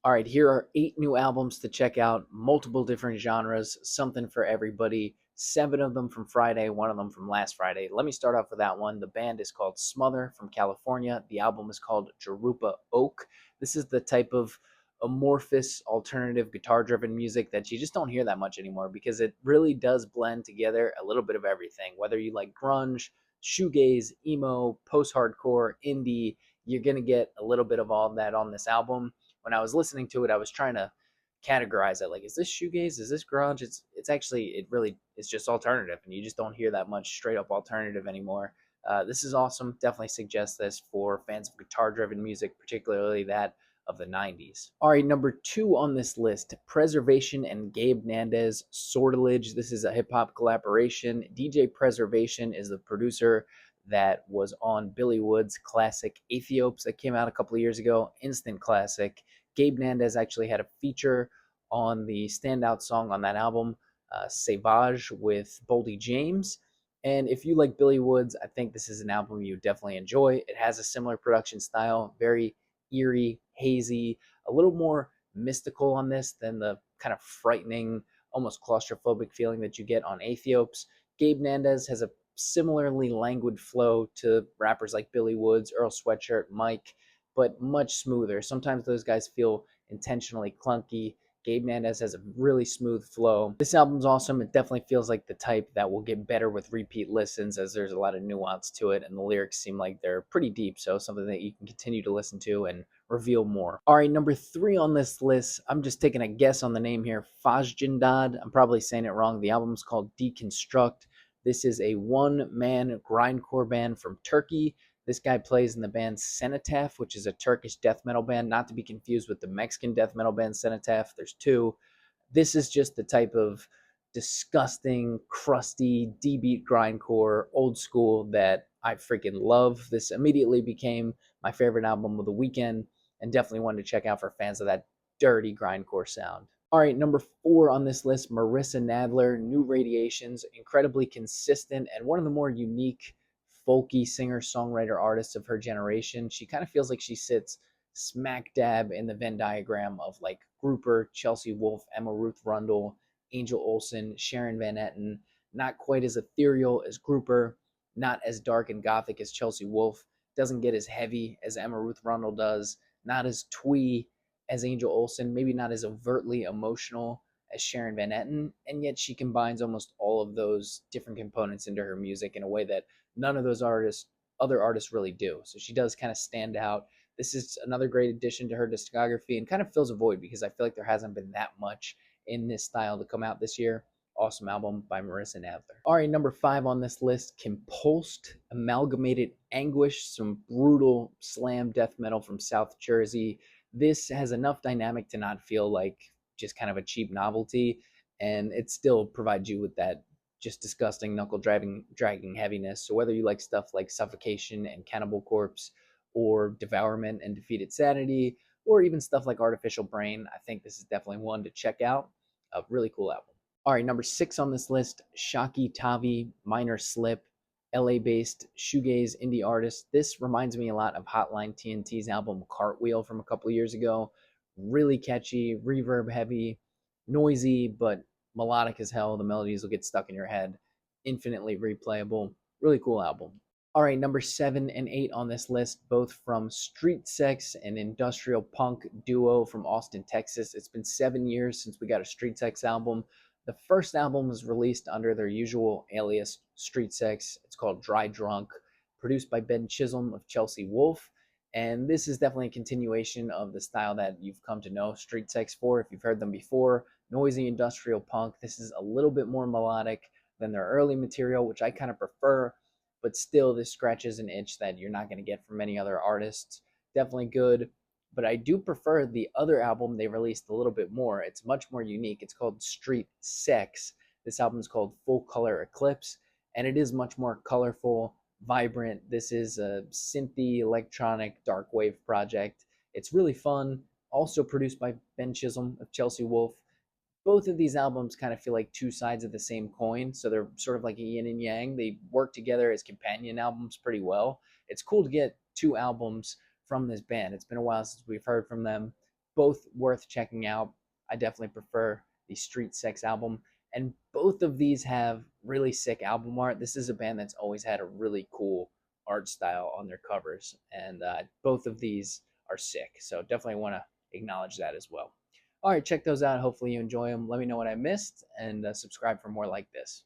All right, here are 8 new albums to check out, multiple different genres, something for everybody. 7 of them from Friday, 1 of them from last Friday. Let me start off with that one. The band is called Smother from California. The album is called Jurupa Oak. This is the type of amorphous alternative guitar driven music that you just don't hear that much anymore because it really does blend together a little bit of everything. Whether you like grunge, shoegaze, emo, post hardcore, indie, you're going to get a little bit of all of that on this album. When I was listening to it, I was trying to categorize it. Like, is this shoegaze? Is this grunge? It's actually, it really is just alternative, and you just don't hear that much straight up alternative anymore. This is awesome. Definitely suggest this for fans of guitar driven music, particularly that of the 90s. All right, number 2 on this list, Preservation and Gabe Nandez, Sortilege. This is a hip hop collaboration. DJ Preservation is the producer that was on Billy Wood's classic Ethiops that came out a couple of years ago. Instant classic. Gabe Nandez actually had a feature on the standout song on that album, Savage with Boldy James. And if you like Billy Woods, I think this is an album you definitely enjoy. It has a similar production style, very eerie, hazy, a little more mystical on this than the kind of frightening, almost claustrophobic feeling that you get on Ethiops. Gabe Nandez has a similarly languid flow to rappers like Billy Woods, Earl Sweatshirt, Mike, but much smoother. Sometimes those guys feel intentionally clunky. Gabe Nandez has a really smooth flow. This album's awesome. It definitely feels like the type that will get better with repeat listens as there's a lot of nuance to it and the lyrics seem like they're pretty deep. So something that you can continue to listen to and reveal more. All right, number 3 on this list. I'm just taking a guess on the name here. Phosgendöd. I'm probably saying it wrong. The album's called Deconstruct. This is a one-man grindcore band from Turkey. This guy plays in the band Cenotaph, which is a Turkish death metal band, not to be confused with the Mexican death metal band Cenotaph. There's two. This is just the type of disgusting, crusty, D-beat grindcore, old school that I freaking love. This immediately became my favorite album of the weekend and definitely one to check out for fans of that dirty grindcore sound. All right, number 4 on this list, Marissa Nadler, New Radiations, incredibly consistent and one of the more unique folky singer songwriter artists of her generation. She kind of feels like she sits smack dab in the Venn diagram of like Grouper, Chelsea Wolfe, Emma Ruth Rundle, Angel Olsen, Sharon Van Etten. Not quite as ethereal as Grouper, not as dark and gothic as Chelsea Wolfe, doesn't get as heavy as Emma Ruth Rundle does, not as twee as Angel Olsen, maybe not as overtly emotional as Sharon Van Etten, and yet she combines almost all of those different components into her music in a way that none of those other artists really do. So she does kind of stand out. This is another great addition to her discography and kind of fills a void because I feel like there hasn't been that much in this style to come out this year. Awesome album by Marissa Nadler. All right, number 5 on this list, Compulsed, Amalgamated, Anguish, some brutal slam death metal from South Jersey. This has enough dynamic to not feel like just kind of a cheap novelty, and it still provides you with that just disgusting knuckle dragging heaviness. So whether you like stuff like Suffocation and Cannibal Corpse, or Devourment and Defeated Sanity, or even stuff like Artificial Brain, I think this is definitely one to check out. A really cool album. All right, number 6 on this list, Shaki, Tavi, Minor Slip, LA-based shoegaze indie artist. This reminds me a lot of Hotline TNT's album Cartwheel from a couple of years ago. Really catchy, reverb heavy, noisy, but melodic as hell. The melodies will get stuck in your head. Infinitely replayable. Really cool album. All right, number 7 and 8 on this list, both from Street Sects, an industrial punk duo from Austin, Texas. It's been 7 years since we got a Street Sects album. The first album was released under their usual alias, Street Sects. It's called Dry Drunk, produced by Ben Chisholm of Chelsea Wolfe. And this is definitely a continuation of the style that you've come to know Street Sects for if you've heard them before. Noisy industrial punk. This is a little bit more melodic than their early material, which I kind of prefer, but still this scratches an itch that you're not going to get from many other artists. Definitely good, but I do prefer the other album they released a little bit more. It's much more unique. It's called Street Sects. This album is called Full Color Eclipse, and it is much more colorful, vibrant. This is a synthy, electronic, darkwave project. It's really fun. Also produced by Ben Chisholm of Chelsea Wolfe. Both of these albums kind of feel like two sides of the same coin. So they're sort of like a yin and yang. They work together as companion albums pretty well. It's cool to get 2 albums from this band. It's been a while since we've heard from them. both worth checking out. I definitely prefer the Street Sects album, and both of these have really sick album art. This is a band that's always had a really cool art style on their covers, and both of these are sick. So definitely want to acknowledge that as well. All right, check those out. Hopefully you enjoy them. Let me know what I missed, and subscribe for more like this.